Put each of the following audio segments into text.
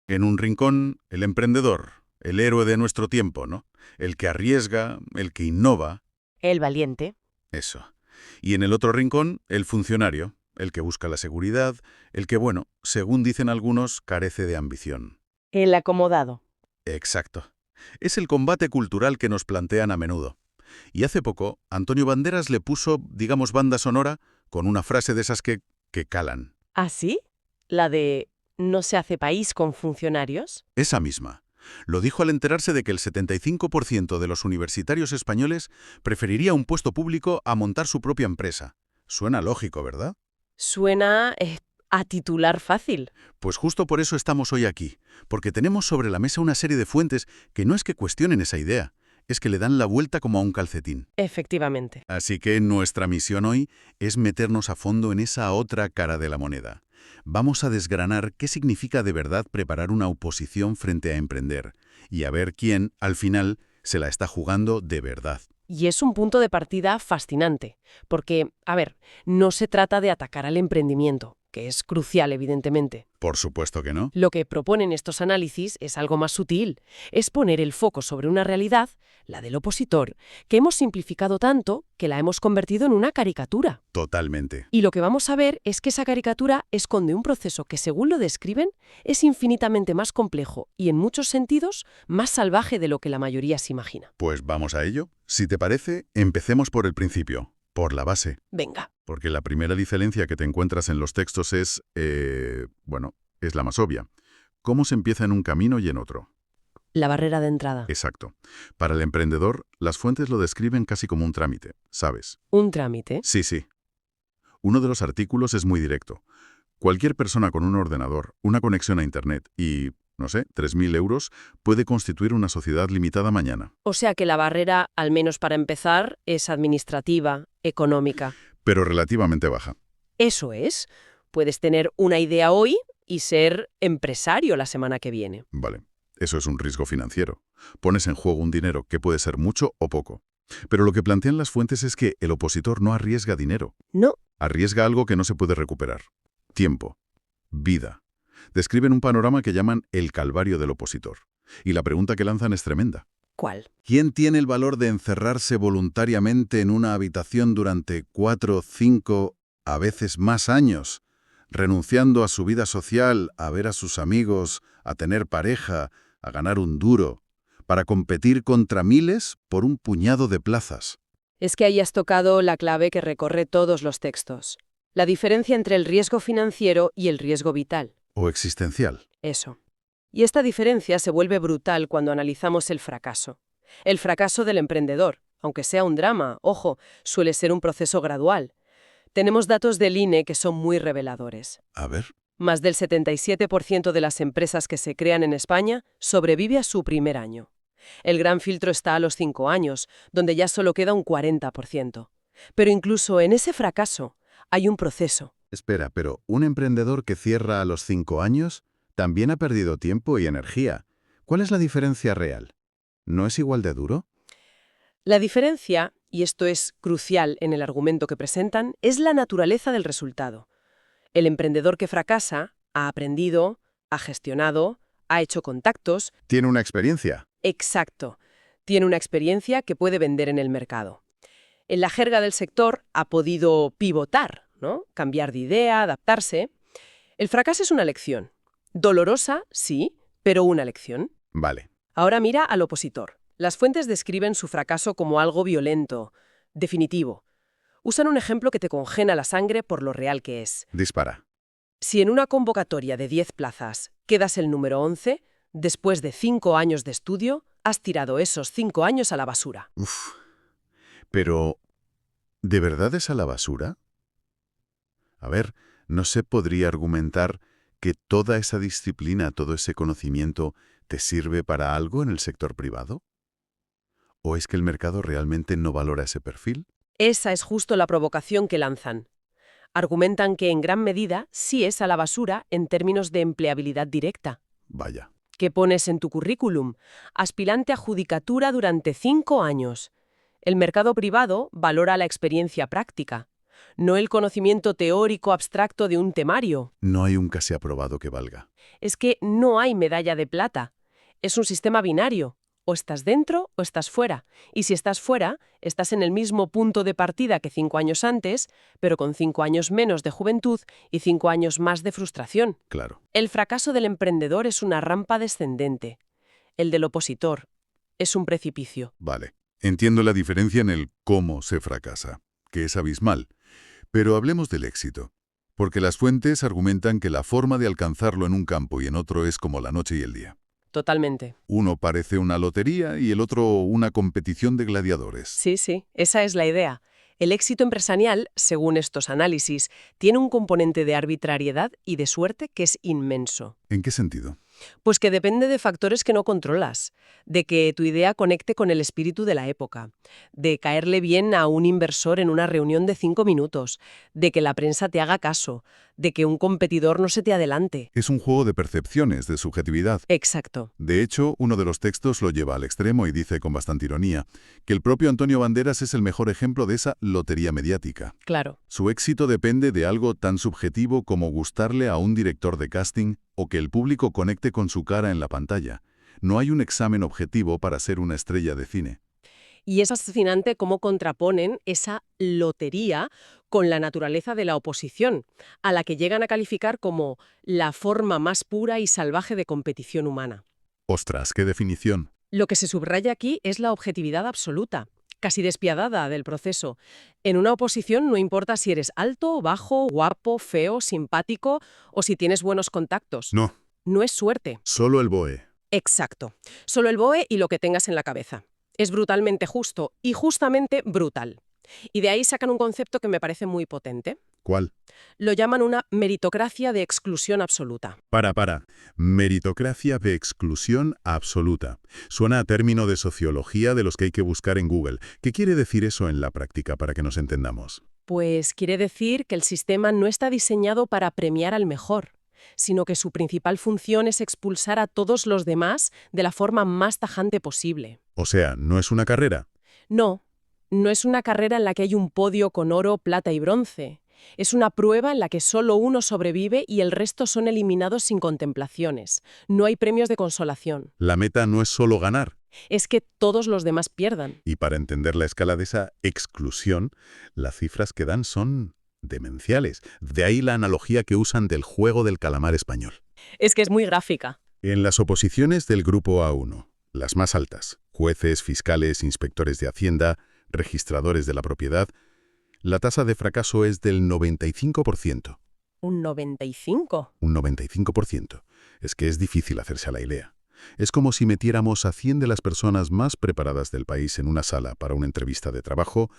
En un rincón, el emprendedor, el héroe de nuestro tiempo, ¿no? El que arriesga, el que innova, El valiente. eso. Y en el otro rincón, el funcionario, el que busca la seguridad, el que, bueno, según dicen algunos, carece de ambición. El acomodado. Exacto. Es el combate cultural que nos plantean a menudo. Y hace poco, Antonio Banderas le puso, digamos, banda sonora con una frase de esas que calan. ¿Ah, sí? La de no se hace país con funcionarios. Esa misma. Lo dijo al enterarse de que el 75% de los universitarios españoles preferiría un puesto público a montar su propia empresa. Suena lógico, ¿verdad? Suena a titular fácil. Pues justo por eso estamos hoy aquí, porque tenemos sobre la mesa una serie de fuentes que no es que cuestionen esa idea, es que le dan la vuelta como a un calcetín. Efectivamente. Así que nuestra misión hoy es meternos a fondo en esa otra cara de la moneda. Vamos a desgranar qué significa de verdad preparar una oposición frente a emprender y a ver quién, al final, se la está jugando de verdad. Y es un punto de partida fascinante, porque, a ver, no se trata de atacar al emprendimiento, que es crucial, evidentemente. Por supuesto que no. Lo que proponen estos análisis es algo más sutil, es poner el foco sobre una realidad, la del opositor, que hemos simplificado tanto que la hemos convertido en una caricatura. Totalmente. Y lo que vamos a ver es que esa caricatura esconde un proceso que, según lo describen, es infinitamente más complejo y, en muchos sentidos, más salvaje de lo que la mayoría se imagina. Pues vamos a ello. Si te parece, empecemos por el principio, por la base. Venga. Porque la primera diferencia que te encuentras en los textos es, bueno, es la más obvia. ¿Cómo se empieza en un camino y en otro? La barrera de entrada. Exacto. Para el emprendedor, las fuentes lo describen casi como un trámite, ¿sabes? Un trámite. Sí, sí. Uno de los artículos es muy directo. Cualquier persona con un ordenador, una conexión a Internet y, no sé, 3.000 euros, puede constituir una sociedad limitada mañana. O sea que la barrera, al menos para empezar, es administrativa, económica. Pero relativamente baja. Eso es. Puedes tener una idea hoy y ser empresario la semana que viene. Vale. Eso es un riesgo financiero. Pones en juego un dinero que puede ser mucho o poco. Pero lo que plantean las fuentes es que el opositor no arriesga dinero. No. Arriesga algo que no se puede recuperar. Tiempo. Vida. Describen un panorama que llaman el calvario del opositor. Y la pregunta que lanzan es tremenda. ¿Cuál? ¿Quién tiene el valor de encerrarse voluntariamente en una habitación durante 4, 5, a veces más años, renunciando a su vida social, a ver a sus amigos, a tener pareja, a ganar un duro, para competir contra miles por un puñado de plazas? Es que ahí has tocado la clave que recorre todos los textos. La diferencia entre el riesgo financiero y el riesgo vital. ¿O existencial? Eso. Y esta diferencia se vuelve brutal cuando analizamos el fracaso. El fracaso del emprendedor, aunque sea un drama, ojo, suele ser un proceso gradual. Tenemos datos del INE que son muy reveladores. A ver. Más del 77% de las empresas que se crean en España sobrevive a su primer año. El gran filtro está a los 5 años, donde ya solo queda un 40%. Pero incluso en ese fracaso hay un proceso. Espera, pero ¿un emprendedor que cierra a los 5 años también ha perdido tiempo y energía? ¿Cuál es la diferencia real? ¿No es igual de duro? La diferencia, y esto es crucial en el argumento que presentan, es la naturaleza del resultado. El emprendedor que fracasa ha aprendido, ha gestionado, ha hecho contactos. Tiene una experiencia. Exacto. Tiene una experiencia que puede vender en el mercado. En la jerga del sector ha podido pivotar, ¿no? Cambiar de idea, adaptarse. El fracaso es una lección. Dolorosa, sí, pero una lección. Vale. Ahora mira al opositor. Las fuentes describen su fracaso como algo violento, definitivo. Usan un ejemplo que te congela la sangre por lo real que es. Dispara. Si en una convocatoria de 10 plazas quedas el número 11, después de 5 años de estudio, has tirado esos 5 años a la basura. Uf. Pero, ¿de verdad es a la basura? A ver, ¿no se podría argumentar que toda esa disciplina, todo ese conocimiento, te sirve para algo en el sector privado? ¿O es que el mercado realmente no valora ese perfil? Esa es justo la provocación que lanzan. Argumentan que en gran medida sí es a la basura en términos de empleabilidad directa. Vaya. ¿Qué pones en tu currículum? Aspirante a judicatura durante 5 años. El mercado privado valora la experiencia práctica. no el conocimiento teórico abstracto de un temario. No hay un casi aprobado que valga. Es que no hay medalla de plata. Es un sistema binario. O estás dentro o estás fuera. Y si estás fuera, estás en el mismo punto de partida que 5 años antes, pero con 5 años menos de juventud y 5 años más de frustración. Claro. El fracaso del emprendedor es una rampa descendente. El del opositor es un precipicio. Vale. Entiendo la diferencia en el cómo se fracasa, que es abismal. Pero hablemos del éxito. Porque las fuentes argumentan que la forma de alcanzarlo en un campo y en otro es como la noche y el día. Totalmente. Uno parece una lotería y el otro una competición de gladiadores. Sí, esa es la idea. El éxito empresarial, según estos análisis, tiene un componente de arbitrariedad y de suerte que es inmenso. ¿En qué sentido? Pues que depende de factores que no controlas, de que tu idea conecte con el espíritu de la época, de caerle bien a un inversor en una reunión de 5 minutos, de que la prensa te haga caso, de que un competidor no se te adelante. Es un juego de percepciones, de subjetividad. Exacto. De hecho, uno de los textos lo lleva al extremo y dice con bastante ironía que el propio Antonio Banderas es el mejor ejemplo de esa lotería mediática. Claro. Su éxito depende de algo tan subjetivo como gustarle a un director de casting o que el público conecte con su cara en la pantalla. No hay un examen objetivo para ser una estrella de cine. Y es fascinante cómo contraponen esa lotería con la naturaleza de la oposición, a la que llegan a calificar como la forma más pura y salvaje de competición humana. ¡Ostras, qué definición! Lo que se subraya aquí es la objetividad absoluta, casi despiadada del proceso. En una oposición no importa si eres alto, bajo, guapo, feo, simpático o si tienes buenos contactos. No, No es suerte. solo el BOE. Exacto. Solo el BOE y lo que tengas en la cabeza. Es brutalmente justo y justamente brutal. Y de ahí sacan un concepto que me parece muy potente. ¿Cuál? Lo llaman una meritocracia de exclusión absoluta. Para. Meritocracia de exclusión absoluta. Suena a término de sociología de los que hay que buscar en Google. ¿Qué quiere decir eso en la práctica para que nos entendamos? Pues quiere decir que el sistema no está diseñado para premiar al mejor, sino que su principal función es expulsar a todos los demás de la forma más tajante posible. O sea, ¿no es una carrera? No es una carrera en la que hay un podio con oro, plata y bronce. Es una prueba en la que solo uno sobrevive y el resto son eliminados sin contemplaciones. No hay premios de consolación. La meta no es solo ganar. Es que todos los demás pierdan. Y para entender la escala de esa exclusión, las cifras que dan son demenciales. De ahí la analogía que usan del juego del calamar español. Es que es muy gráfica. En las oposiciones del grupo A1, las más altas, jueces, fiscales, inspectores de Hacienda, registradores de la propiedad, la tasa de fracaso es del 95%. ¿Un 95? Un 95%. Es que es difícil hacerse a la idea. Es como si metiéramos a 100 de las personas más preparadas del país en una sala para una entrevista de trabajo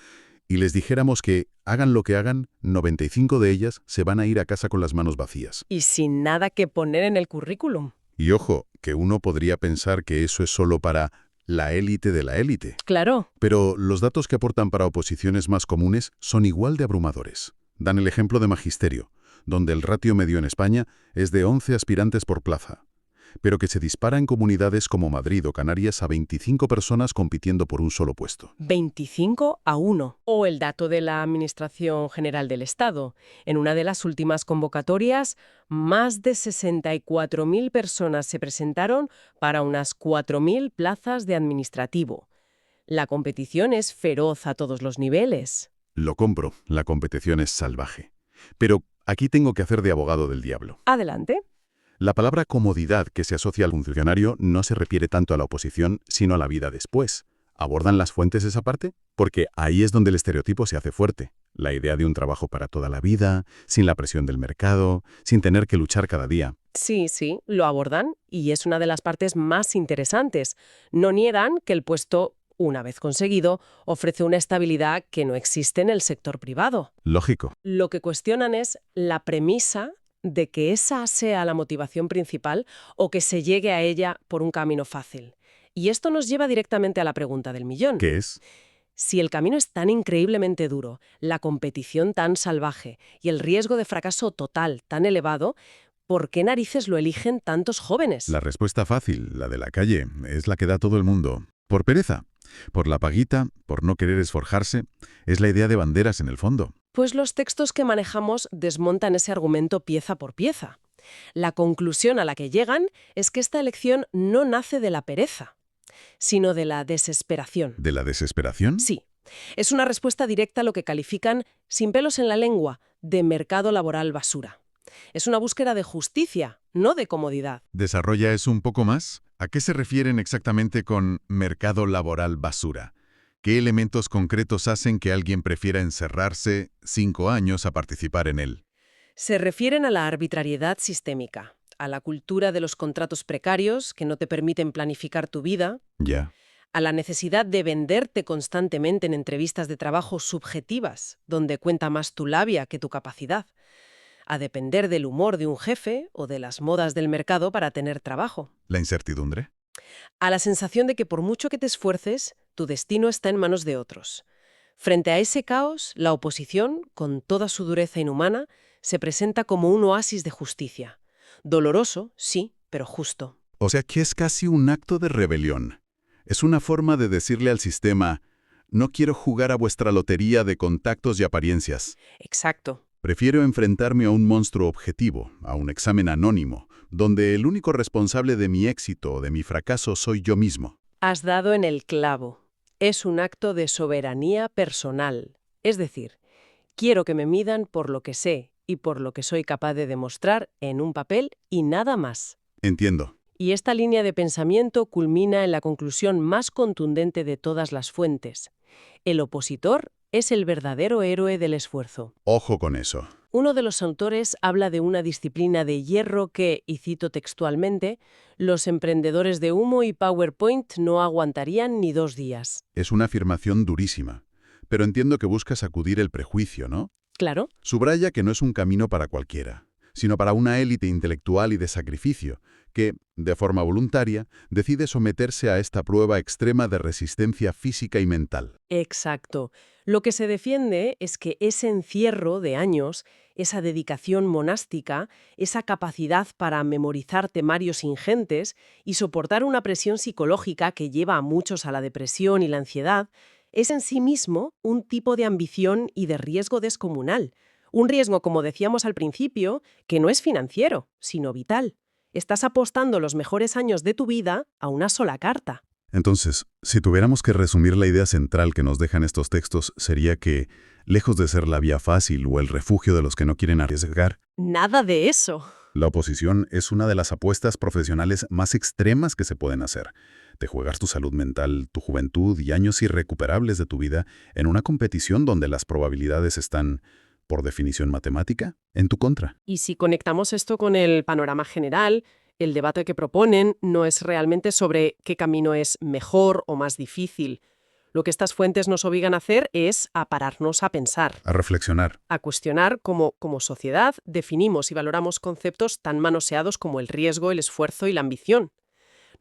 y les dijéramos que, hagan lo que hagan, 95 de ellas se van a ir a casa con las manos vacías. Y sin nada que poner en el currículum. Y ojo, que uno podría pensar que eso es solo para la élite de la élite. Claro. Pero los datos que aportan para oposiciones más comunes son igual de abrumadores. Dan el ejemplo de magisterio, donde el ratio medio en España es de 11 aspirantes por plaza, pero que se dispara en comunidades como Madrid o Canarias a 25 personas compitiendo por un solo puesto. 25-1. O el dato de la Administración General del Estado. En una de las últimas convocatorias, más de 64.000 personas se presentaron para unas 4.000 plazas de administrativo. La competición es feroz a todos los niveles. Lo compro, la competición es salvaje. Pero aquí tengo que hacer de abogado del diablo. Adelante. La palabra comodidad que se asocia al funcionario no se refiere tanto a la oposición, sino a la vida después. ¿Abordan las fuentes esa parte? Porque ahí es donde el estereotipo se hace fuerte. La idea de un trabajo para toda la vida, sin la presión del mercado, sin tener que luchar cada día. Sí, lo abordan y es una de las partes más interesantes. No niegan que el puesto, una vez conseguido, ofrece una estabilidad que no existe en el sector privado. Lógico. Lo que cuestionan es la premisa de que esa sea la motivación principal o que se llegue a ella por un camino fácil. Y esto nos lleva directamente a la pregunta del millón. ¿Qué es? Si el camino es tan increíblemente duro, la competición tan salvaje y el riesgo de fracaso total tan elevado, ¿por qué narices lo eligen tantos jóvenes? La respuesta fácil, la de la calle, es la que da todo el mundo. Por pereza, por la paguita, por no querer esforjarse, es la idea de Banderas en el fondo. Pues los textos que manejamos desmontan ese argumento pieza por pieza. La conclusión a la que llegan es que esta elección no nace de la pereza, sino de la desesperación. ¿De la desesperación? Sí, es una respuesta directa a lo que califican, sin pelos en la lengua, de mercado laboral basura. Es una búsqueda de justicia, no de comodidad. ¿Desarrolla eso un poco más? ¿A qué se refieren exactamente con mercado laboral basura? ¿Qué elementos concretos hacen que alguien prefiera encerrarse 5 años a participar en él? Se refieren a la arbitrariedad sistémica, a la cultura de los contratos precarios que no te permiten planificar tu vida, Ya. a la necesidad de venderte constantemente en entrevistas de trabajo subjetivas, donde cuenta más tu labia que tu capacidad, a depender del humor de un jefe o de las modas del mercado para tener trabajo, ¿La incertidumbre? a la sensación de que por mucho que te esfuerces, tu destino está en manos de otros. Frente a ese caos, la oposición, con toda su dureza inhumana, se presenta como un oasis de justicia. Doloroso, sí, pero justo. O sea que es casi un acto de rebelión. Es una forma de decirle al sistema, no quiero jugar a vuestra lotería de contactos y apariencias. Exacto. Prefiero enfrentarme a un monstruo objetivo, a un examen anónimo, donde el único responsable de mi éxito o de mi fracaso soy yo mismo. Has dado en el clavo. Es un acto de soberanía personal. Es decir, quiero que me midan por lo que sé y por lo que soy capaz de demostrar en un papel y nada más. Entiendo. Y esta línea de pensamiento culmina en la conclusión más contundente de todas las fuentes. El opositor es el verdadero héroe del esfuerzo. Ojo con eso. Uno de los autores habla de una disciplina de hierro que, y cito textualmente, los emprendedores de humo y PowerPoint no aguantarían ni 2 días. Es una afirmación durísima. Pero entiendo que busca sacudir el prejuicio, ¿no? Claro. Subraya que no es un camino para cualquiera, sino para una élite intelectual y de sacrificio, que, de forma voluntaria, decide someterse a esta prueba extrema de resistencia física y mental. Exacto. Lo que se defiende es que ese encierro de años, esa dedicación monástica, esa capacidad para memorizar temarios ingentes y soportar una presión psicológica que lleva a muchos a la depresión y la ansiedad, es en sí mismo un tipo de ambición y de riesgo descomunal. Un riesgo, como decíamos al principio, que no es financiero, sino vital. Estás apostando los mejores años de tu vida a una sola carta. Entonces, si tuviéramos que resumir la idea central que nos dejan estos textos, sería que, lejos de ser la vía fácil o el refugio de los que no quieren arriesgar, Nada de eso. la oposición es una de las apuestas profesionales más extremas que se pueden hacer. Te juegas tu salud mental, tu juventud y años irrecuperables de tu vida en una competición donde las probabilidades están, por definición matemática, en tu contra. Y si conectamos esto con el panorama general, el debate que proponen no es realmente sobre qué camino es mejor o más difícil. Lo que estas fuentes nos obligan a hacer es a pararnos a pensar, A reflexionar. a cuestionar cómo, como sociedad, definimos y valoramos conceptos tan manoseados como el riesgo, el esfuerzo y la ambición.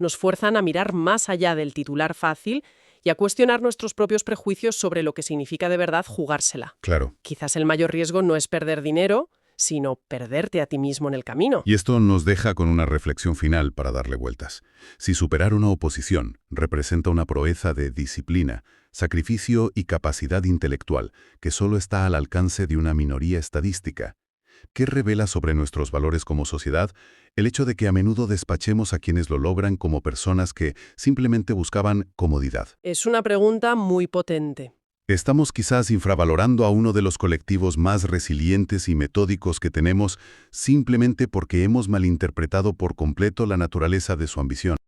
Nos fuerzan a mirar más allá del titular fácil y a cuestionar nuestros propios prejuicios sobre lo que significa de verdad jugársela. Claro. Quizás el mayor riesgo no es perder dinero, sino perderte a ti mismo en el camino. Y esto nos deja con una reflexión final para darle vueltas. Si superar una oposición representa una proeza de disciplina, sacrificio y capacidad intelectual que solo está al alcance de una minoría estadística, ¿qué revela sobre nuestros valores como sociedad el hecho de que a menudo despachemos a quienes lo logran como personas que simplemente buscaban comodidad? Es una pregunta muy potente. Estamos quizás infravalorando a uno de los colectivos más resilientes y metódicos que tenemos simplemente porque hemos malinterpretado por completo la naturaleza de su ambición.